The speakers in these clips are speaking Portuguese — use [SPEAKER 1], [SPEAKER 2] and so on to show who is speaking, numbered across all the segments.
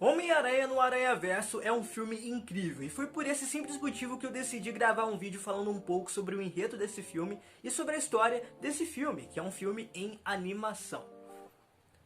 [SPEAKER 1] Homem-Aranha no Aranhaverso é um filme incrível, e foi por esse simples motivo que eu decidi gravar um vídeo falando um pouco sobre o enredo desse filme e sobre a história desse filme, que é um filme em animação.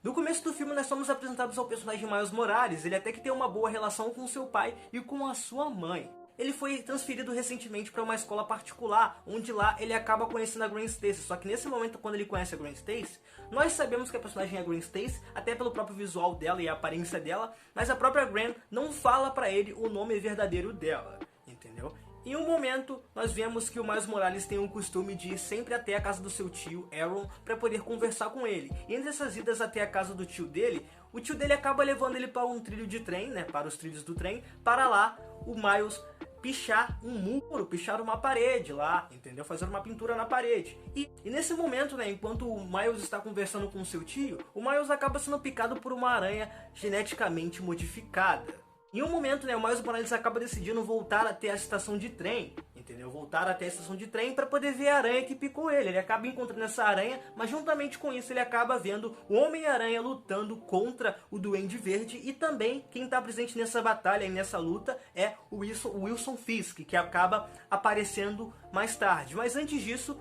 [SPEAKER 1] No começo do filme nós somos apresentados ao personagem Miles Morales. Ele até que tem uma boa relação com seu pai e com a sua mãe. Ele foi transferido recentemente para uma escola particular, onde lá ele acaba conhecendo a Gwen Stacy. Só que nesse momento, quando ele conhece a Gwen Stacy, nós sabemos que a personagem é a Gwen Stacy, até pelo próprio visual dela e a aparência dela, mas a própria Gwen não fala para ele o nome verdadeiro dela, entendeu? Em um momento, nós vemos que o Miles Morales tem o costume de ir sempre até a casa do seu tio, Aaron, para poder conversar com ele. E entre essas idas até a casa do tio dele, o tio dele acaba levando ele para um trilho de trem, né, para os trilhos do trem, para lá o Miles pichar um muro, pichar uma parede lá, entendeu? Fazer uma pintura na parede. E nesse momento, né, enquanto o Miles está conversando com o seu tio, o Miles acaba sendo picado por uma aranha geneticamente modificada. Em um momento, né, o Miles Morales acaba decidindo voltar até a estação de trem, entendeu? Voltar até a estação de trem para poder ver a aranha que picou ele. Ele acaba encontrando essa aranha, mas juntamente com isso ele acaba vendo o Homem-Aranha lutando contra o Duende Verde. E também quem está presente nessa batalha e nessa luta é o Wilson Fisk, que acaba aparecendo mais tarde. Mas antes disso,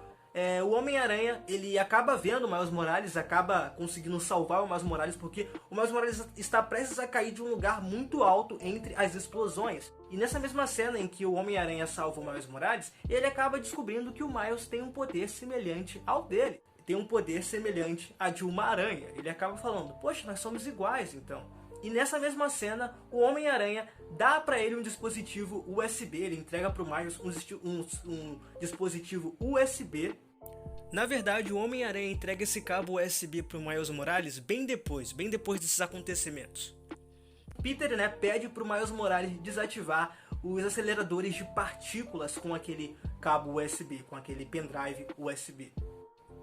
[SPEAKER 1] o Homem-Aranha, ele acaba vendo o Miles Morales, acaba conseguindo salvar o Miles Morales, porque o Miles Morales está prestes a cair de um lugar muito alto entre as explosões. E nessa mesma cena em que o Homem-Aranha salva o Miles Morales, ele acaba descobrindo que o Miles tem um poder semelhante ao dele. Tem um poder semelhante a de uma aranha. Ele acaba falando, poxa, nós somos iguais então. E nessa mesma cena, o Homem-Aranha dá pra ele um dispositivo USB, ele entrega pro Miles um dispositivo USB. Na verdade, o Homem-Aranha entrega esse cabo USB pro Miles Morales bem depois desses acontecimentos. Peter, né, pede pro Miles Morales desativar os aceleradores de partículas com aquele cabo USB, com aquele pendrive USB.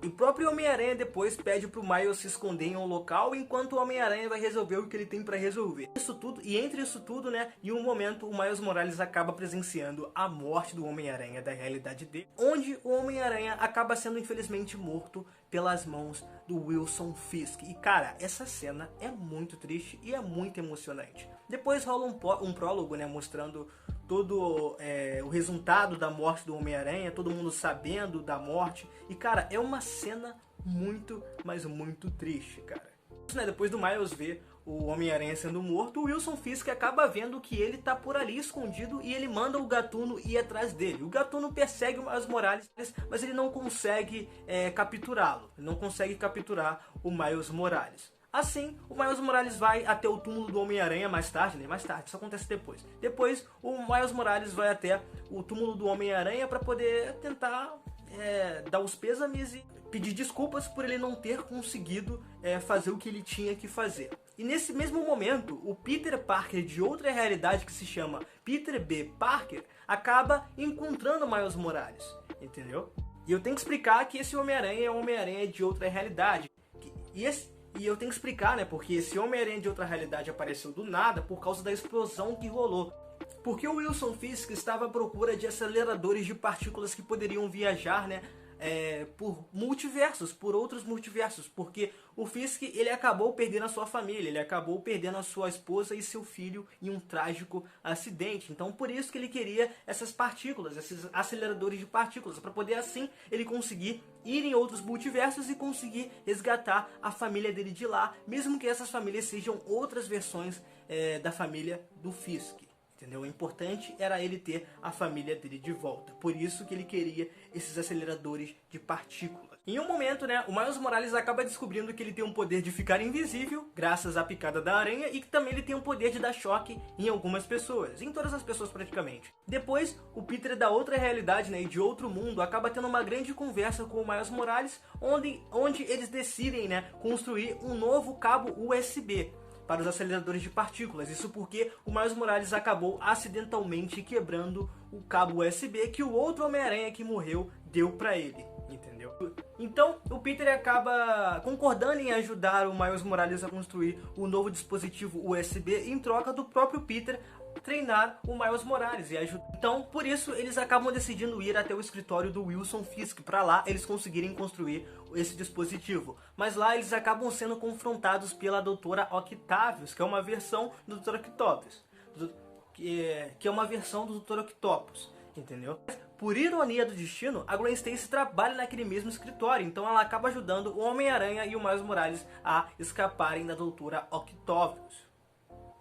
[SPEAKER 1] E o próprio Homem-Aranha depois pede pro Miles se esconder em um local, enquanto o Homem-Aranha vai resolver o que ele tem pra resolver. Isso tudo, e entre isso tudo, né, em um momento o Miles Morales acaba presenciando a morte do Homem-Aranha da realidade dele, onde o Homem-Aranha acaba sendo infelizmente morto pelas mãos do Wilson Fisk. E cara, essa cena é muito triste e é muito emocionante. Depois rola um prólogo, né, mostrando todo o resultado da morte do Homem-Aranha, todo mundo sabendo da morte. E cara, é uma cena muito, mas muito triste, cara. Depois do Miles ver o Homem-Aranha sendo morto, o Wilson Fisk acaba vendo que ele tá por ali escondido e ele manda o Gatuno ir atrás dele. O Gatuno persegue o Miles Morales, mas ele não consegue capturá-lo. Ele não consegue capturar o Miles Morales. Assim, o Miles Morales vai até o túmulo do Homem-Aranha mais tarde, isso acontece depois. Depois, o Miles Morales vai até o túmulo do Homem-Aranha para poder tentar dar os pêsames e pedir desculpas por ele não ter conseguido fazer o que ele tinha que fazer. E nesse mesmo momento, o Peter Parker de outra realidade que se chama Peter B. Parker acaba encontrando o Miles Morales, entendeu? E eu tenho que explicar que esse Homem-Aranha é um Homem-Aranha de outra realidade. E eu tenho que explicar, né, porque esse Homem-Aranha de outra realidade apareceu do nada por causa da explosão que rolou. Porque o Wilson Fisk estava à procura de aceleradores de partículas que poderiam viajar, né, por multiversos, por outros multiversos. Porque o Fisk, ele acabou perdendo a sua família, ele acabou perdendo a sua esposa e seu filho em um trágico acidente. Então por isso que ele queria essas partículas, esses aceleradores de partículas, para poder assim ele conseguir ir em outros multiversos e conseguir resgatar a família dele de lá, mesmo que essas famílias sejam outras versões da família do Fisk. Entendeu? O importante era ele ter a família dele de volta. Por isso que ele queria esses aceleradores de partículas. Em um momento, né, o Miles Morales acaba descobrindo que ele tem um poder de ficar invisível, graças à picada da aranha, e que também ele tem um poder de dar choque em algumas pessoas, em todas as pessoas praticamente. Depois, o Peter da outra realidade, né, e de outro mundo, acaba tendo uma grande conversa com o Miles Morales, onde eles decidem, né, construir um novo cabo USB para os aceleradores de partículas. Isso porque o Miles Morales acabou acidentalmente quebrando o cabo USB que o outro Homem-Aranha que morreu deu para ele, entendeu? Então o Peter acaba concordando em ajudar o Miles Morales a construir o novo dispositivo USB em troca do próprio Peter treinar o Miles Morales e ajudar. Então, por isso, eles acabam decidindo ir até o escritório do Wilson Fisk, para lá eles conseguirem construir esse dispositivo. Mas lá eles acabam sendo confrontados pela Doutora Octavius, que é uma versão do Dr. Octopus, que é uma versão do Dr. Octopus, entendeu? Por ironia do destino, a Gwen Stacy trabalha naquele mesmo escritório, então ela acaba ajudando o Homem-Aranha e o Miles Morales a escaparem da Doutora Octavius.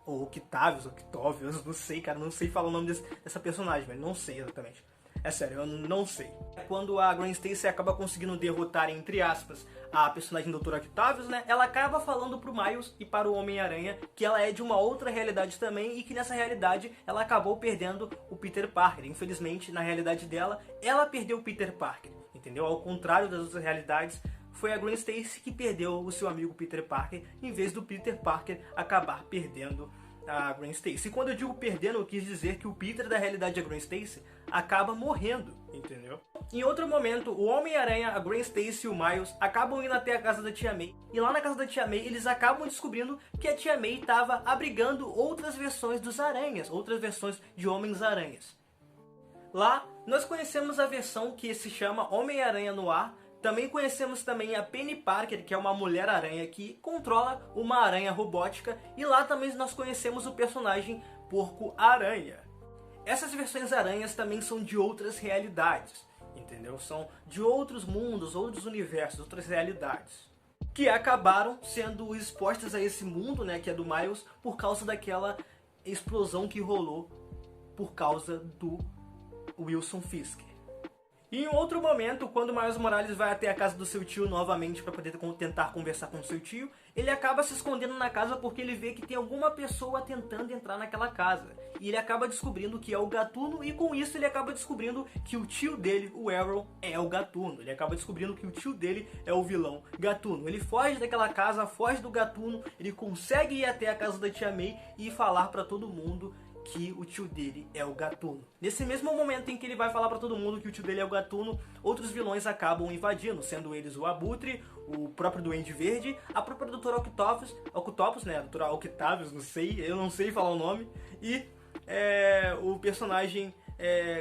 [SPEAKER 1] Ou Octavius, não sei, cara, não sei falar o nome dessa personagem, velho, não sei exatamente. É sério, eu não sei. Quando a Gwen Stacy acaba conseguindo derrotar, entre aspas, a personagem Dr. Octavius, né, ela acaba falando pro Miles e para o Homem-Aranha que ela é de uma outra realidade também e que nessa realidade ela acabou perdendo o Peter Parker. Infelizmente, na realidade dela, ela perdeu o Peter Parker, entendeu? Ao contrário das outras realidades, foi a Gwen Stacy que perdeu o seu amigo Peter Parker, em vez do Peter Parker acabar perdendo a Gwen Stacy. E quando eu digo perdendo, eu quis dizer que o Peter da realidade da Gwen Stacy acaba morrendo, entendeu? Em outro momento, o Homem-Aranha, a Gwen Stacy e o Miles acabam indo até a casa da Tia May. E lá na casa da Tia May, eles acabam descobrindo que a Tia May estava abrigando outras versões dos Aranhas, outras versões de Homens-Aranhas. Lá, nós conhecemos a versão que se chama Homem-Aranha no Ar. Também conhecemos também a Penny Parker, que é uma Mulher-Aranha que controla uma aranha robótica. E lá também nós conhecemos o personagem Porco-Aranha. Essas versões aranhas também são de outras realidades, entendeu? São de outros mundos, outros universos, outras realidades, que acabaram sendo expostas a esse mundo, né, que é do Miles, por causa daquela explosão que rolou por causa do Wilson Fisk. E em outro momento, quando o Miles Morales vai até a casa do seu tio novamente para poder tentar conversar com o seu tio, ele acaba se escondendo na casa porque ele vê que tem alguma pessoa tentando entrar naquela casa. E ele acaba descobrindo que é o Gatuno, e com isso ele acaba descobrindo que o tio dele, o Arrow, é o Gatuno. Ele acaba descobrindo que o tio dele é o vilão Gatuno. Ele foge daquela casa, foge do Gatuno, ele consegue ir até a casa da Tia May e falar para todo mundo que o tio dele é o Gatuno. Nesse mesmo momento em que ele vai falar pra todo mundo que o tio dele é o Gatuno, outros vilões acabam invadindo, sendo eles o Abutre, o próprio Duende Verde, a própria Doutora Octopus, né, a Doutora Octavius, eu não sei falar o nome, e o personagem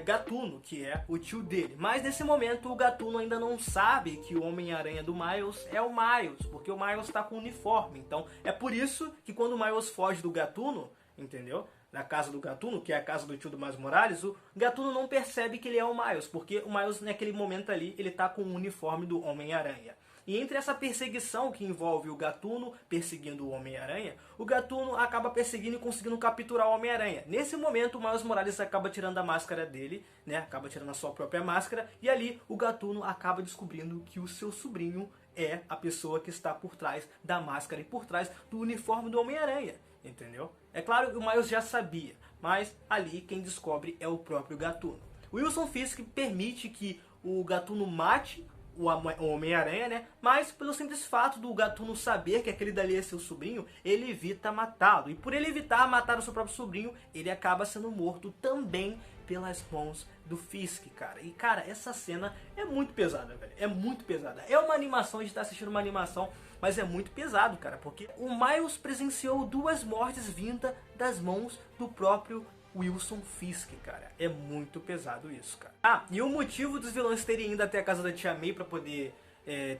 [SPEAKER 1] Gatuno, que é o tio dele. Mas nesse momento o Gatuno ainda não sabe que o Homem-Aranha do Miles é o Miles, porque o Miles está com o uniforme. Então é por isso que quando o Miles foge do Gatuno, entendeu? Na casa do Gatuno, que é a casa do tio do Miles Morales, o Gatuno não percebe que ele é o Miles, porque o Miles naquele momento ali, ele tá com o uniforme do Homem-Aranha. E entre essa perseguição que envolve o Gatuno perseguindo o Homem-Aranha, o Gatuno acaba perseguindo e conseguindo capturar o Homem-Aranha. Nesse momento, o Miles Morales acaba tirando a máscara dele, né? Acaba tirando a sua própria máscara, e ali o Gatuno acaba descobrindo que o seu sobrinho é a pessoa que está por trás da máscara e por trás do uniforme do Homem-Aranha. Entendeu? É claro que o Miles já sabia, mas ali quem descobre é o próprio Gatuno. O Wilson Fisk permite que o Gatuno mate o Homem-Aranha, né? Mas pelo simples fato do Gatuno saber que aquele dali é seu sobrinho, ele evita matá-lo. E por ele evitar matar o seu próprio sobrinho, ele acaba sendo morto também pelas mãos do Fisk, cara. E, cara, essa cena é muito pesada, velho. É muito pesada. É uma animação, a gente tá assistindo uma animação, mas é muito pesado, cara. Porque o Miles presenciou 2 mortes vindas das mãos do próprio Wilson Fisk, cara. É muito pesado isso, cara. Ah, e o motivo dos vilões terem ido até a casa da Tia May pra poder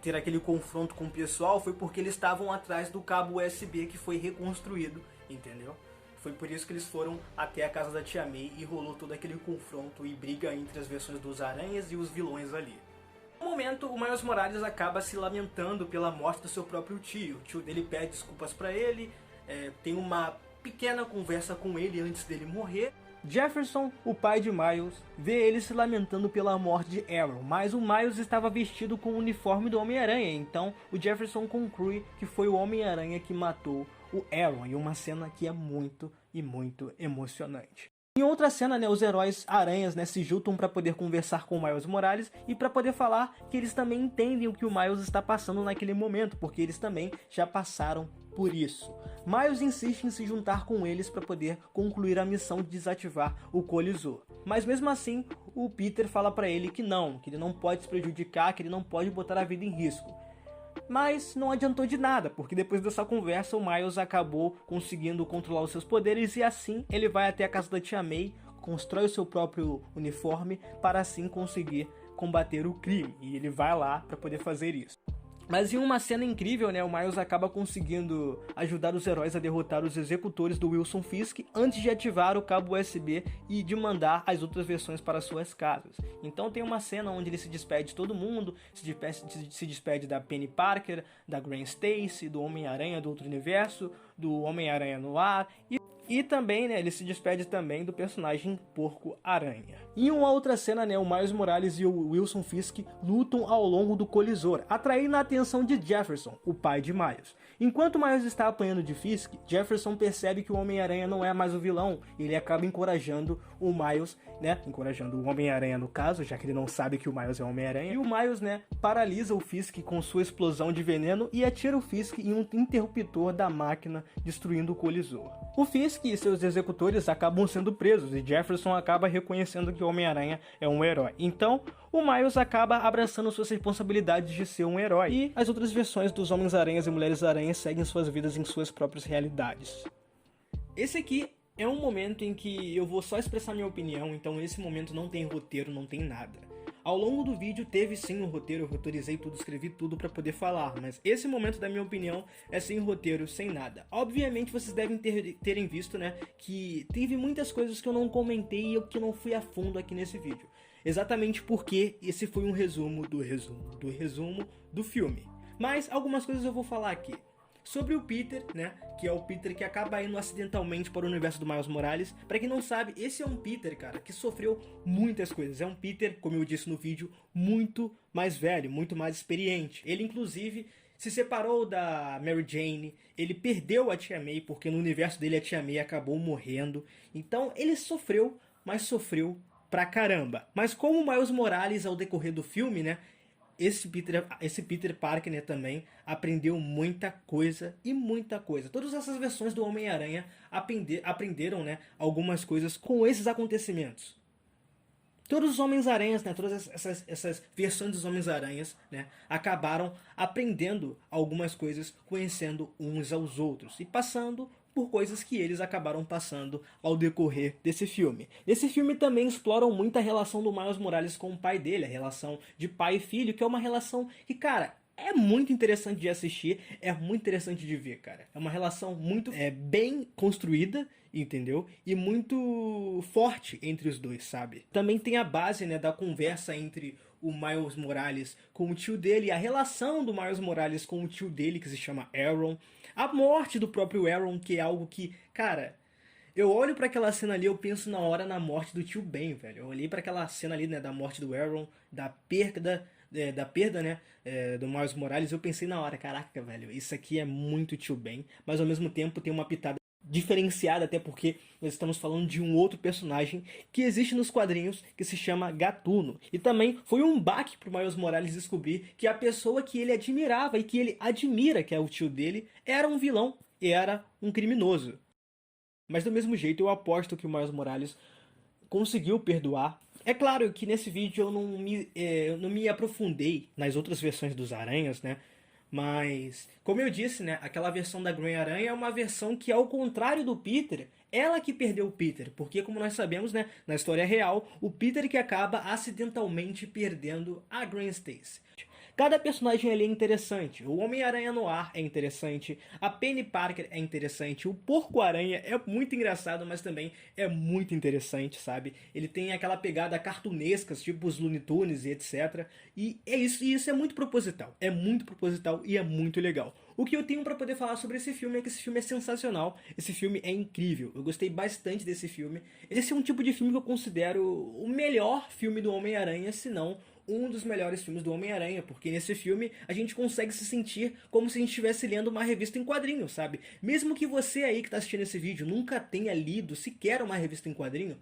[SPEAKER 1] ter aquele confronto com o pessoal foi porque eles estavam atrás do cabo USB que foi reconstruído, entendeu? Foi por isso que eles foram até a casa da Tia May e rolou todo aquele confronto e briga entre as versões dos aranhas e os vilões ali. No momento, o Miles Morales acaba se lamentando pela morte do seu próprio tio. O tio dele pede desculpas pra ele, tem uma pequena conversa com ele antes dele morrer. Jefferson, o pai de Miles, vê ele se lamentando pela morte de Arrow, mas o Miles estava vestido com o uniforme do Homem-Aranha, então o Jefferson conclui que foi o Homem-Aranha que matou o Arrow, e uma cena que é muito e muito emocionante. Em outra cena, né, os heróis aranhas, né, se juntam para poder conversar com o Miles Morales e para poder falar que eles também entendem o que o Miles está passando naquele momento, porque eles também já passaram por isso. Miles insiste em se juntar com eles para poder concluir a missão de desativar o colisor. Mas mesmo assim, o Peter fala para ele que ele não pode se prejudicar, que ele não pode botar a vida em risco. Mas não adiantou de nada, porque depois dessa conversa o Miles acabou conseguindo controlar os seus poderes e assim ele vai até a casa da Tia May, constrói o seu próprio uniforme para assim conseguir combater o crime. E ele vai lá para poder fazer isso. Mas em uma cena incrível, né, o Miles acaba conseguindo ajudar os heróis a derrotar os executores do Wilson Fisk antes de ativar o cabo USB e de mandar as outras versões para suas casas. Então tem uma cena onde ele se despede de todo mundo, se despede da Penny Parker, da Gwen Stacy, do Homem-Aranha do outro universo, do Homem-Aranha no ar e também, né, ele se despede também do personagem Porco-Aranha. Em uma outra cena, né, o Miles Morales e o Wilson Fisk lutam ao longo do colisor, atraindo a atenção de Jefferson, o pai de Miles. Enquanto Miles está apanhando de Fisk, Jefferson percebe que o Homem-Aranha não é mais o vilão, e ele acaba encorajando o Miles, né, encorajando o Homem-Aranha no caso, já que ele não sabe que o Miles é o Homem-Aranha, e o Miles, né, paralisa o Fisk com sua explosão de veneno e atira o Fisk em um interruptor da máquina, destruindo o colisor. O Fisk e seus executores acabam sendo presos e Jefferson acaba reconhecendo que o Homem-Aranha é um herói. Então, o Miles acaba abraçando suas responsabilidades de ser um herói. E as outras versões dos Homens-Aranhas e Mulheres-Aranhas seguem suas vidas em suas próprias realidades. Esse aqui é um momento em que eu vou só expressar minha opinião, então esse momento não tem roteiro, não tem nada. Ao longo do vídeo teve sim um roteiro, eu roteirizei tudo, escrevi tudo pra poder falar, mas esse momento, da minha opinião, é sem roteiro, sem nada. Obviamente vocês devem terem visto, né, que teve muitas coisas que eu não comentei e que eu não fui a fundo aqui nesse vídeo. Exatamente porque esse foi um resumo do filme. Mas algumas coisas eu vou falar aqui. Sobre o Peter, né, que é o Peter que acaba indo acidentalmente para o universo do Miles Morales. Pra quem não sabe, esse é um Peter, cara, que sofreu muitas coisas. É um Peter, como eu disse no vídeo, muito mais velho, muito mais experiente. Ele, inclusive, se separou da Mary Jane, ele perdeu a Tia May, porque no universo dele a Tia May acabou morrendo. Então ele sofreu, mas sofreu pra caramba. Mas como o Miles Morales, ao decorrer do filme, né, esse Peter Parker, né, também aprendeu muita coisa e muita coisa. Todas essas versões do Homem-Aranha aprenderam, né, algumas coisas com esses acontecimentos. Todos os Homens-Aranhas, né, todas essas versões dos Homens-Aranhas, né, acabaram aprendendo algumas coisas, conhecendo uns aos outros e passando por coisas que eles acabaram passando ao decorrer desse filme. Nesse filme também exploram muito a relação do Miles Morales com o pai dele, a relação de pai e filho, que é uma relação que, cara, é muito interessante de assistir, é muito interessante de ver, cara. É uma relação muito bem construída, entendeu? E muito forte entre os dois, sabe? Também tem a base, né, da conversa entre o Miles Morales com o tio dele, a relação do Miles Morales com o tio dele, que se chama Aaron, a morte do próprio Aaron, que é algo que, cara, eu olho pra aquela cena ali, eu penso na hora na morte do tio Ben, velho. Eu olhei pra aquela cena ali, né, da morte do Aaron, da perda, né, do Miles Morales, eu pensei na hora, caraca, velho, isso aqui é muito tio Ben, mas ao mesmo tempo tem uma pitada diferenciada, até porque nós estamos falando de um outro personagem que existe nos quadrinhos, que se chama Gatuno. E também foi um baque pro Miles Morales descobrir que a pessoa que ele admirava e que ele admira, que é o tio dele, era um vilão e era um criminoso. Mas do mesmo jeito eu aposto que o Miles Morales conseguiu perdoar. É claro que nesse vídeo eu não me aprofundei nas outras versões dos Aranhas, né? Mas, como eu disse, né, aquela versão da Gwen Aranha é uma versão que, ao contrário do Peter, ela que perdeu o Peter. Porque, como nós sabemos, né, na história real, o Peter que acaba acidentalmente perdendo a Gwen Stacy. Cada personagem ali é interessante. O Homem-Aranha no ar é interessante. A Penny Parker é interessante. O Porco-Aranha é muito engraçado, mas também é muito interessante, sabe? Ele tem aquela pegada cartunescas, tipo os Looney Tunes e etc. E é isso, e isso é muito proposital. É muito proposital e é muito legal. O que eu tenho pra poder falar sobre esse filme é que esse filme é sensacional. Esse filme é incrível. Eu gostei bastante desse filme. Esse é um tipo de filme que eu considero o melhor filme do Homem-Aranha, se não um dos melhores filmes do Homem-Aranha, porque nesse filme a gente consegue se sentir como se a gente estivesse lendo uma revista em quadrinho, sabe? Mesmo que você aí que tá assistindo esse vídeo nunca tenha lido sequer uma revista em quadrinho,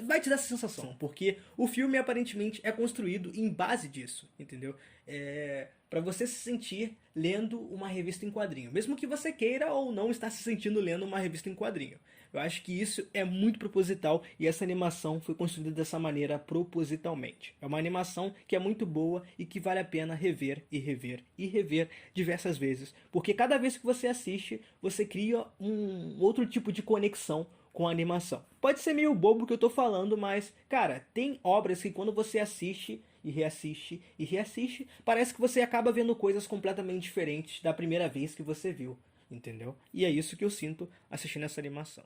[SPEAKER 1] vai te dar essa sensação, porque o filme aparentemente é construído em base disso, entendeu? para você se sentir lendo uma revista em quadrinho, mesmo que você queira ou não estar se sentindo lendo uma revista em quadrinho. Eu acho que isso é muito proposital e essa animação foi construída dessa maneira propositalmente. É uma animação que é muito boa e que vale a pena rever e rever e rever diversas vezes, porque cada vez que você assiste, você cria um outro tipo de conexão com a animação. Pode ser meio bobo o que eu tô falando, mas, cara, tem obras que quando você assiste e reassiste, parece que você acaba vendo coisas completamente diferentes da primeira vez que você viu, entendeu? E é isso que eu sinto assistindo essa animação.